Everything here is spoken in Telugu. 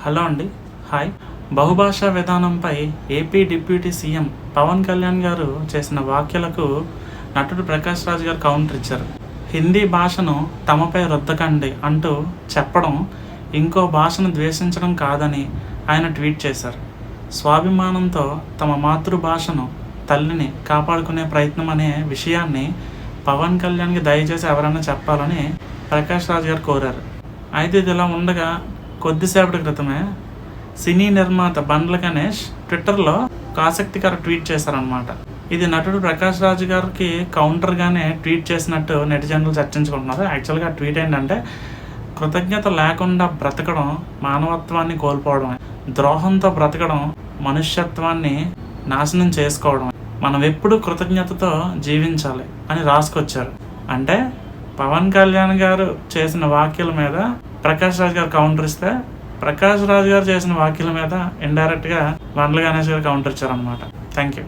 హలో అండి, హాయ్. బహుభాషా విధానంపై AP deputy CM Pawan Kalyan గారు చేసిన వ్యాఖ్యలకు నటుడు ప్రకాష్ రాజ్ గారు కౌంటర్ ఇచ్చారు. హిందీ భాషను తమపై రుద్దకండి అంటూ చెప్పడం ఇంకో భాషను ద్వేషించడం కాదని ఆయన ట్వీట్ చేశారు. స్వాభిమానంతో తమ మాతృభాషను, తల్లిని కాపాడుకునే ప్రయత్నం అనే విషయాన్ని పవన్ కళ్యాణ్కి దయచేసి ఎవరైనా చెప్పాలని ప్రకాష్ రాజ్ గారు కోరారు. అయితే ఇది ఇలా ఉండగా కొద్దిసేపటి క్రితమే సినీ నిర్మాత బండ్ల గణేష్ ట్విట్టర్లో ఒక ఆసక్తికర ట్వీట్ చేశారనమాట. ఇది నటుడు ప్రకాష్ రాజ్ గారికి కౌంటర్గానే ట్వీట్ చేసినట్టు నెటిజన్లు చర్చించుకుంటున్నారు. యాక్చువల్గా ఆ ట్వీట్ ఏంటంటే, కృతజ్ఞత లేకుండా బ్రతకడం మానవత్వాన్ని కోల్పోవడమే, ద్రోహంతో బ్రతకడం మనుష్యత్వాన్ని నాశనం చేసుకోవడం, మనం ఎప్పుడు కృతజ్ఞతతో జీవించాలి అని రాసుకొచ్చారు. అంటే పవన్ కళ్యాణ్ గారు చేసిన వ్యాఖ్యల మీద ప్రకాష్ రాజ్ గారు కౌంటర్ ఇస్తే, ప్రకాష్ రాజ్ గారు చేసిన వ్యాఖ్యల మీద ఇండైరెక్ట్గా బండ్ల గణేష్ గారు కౌంటర్ ఇచ్చారనమాట. Thank you.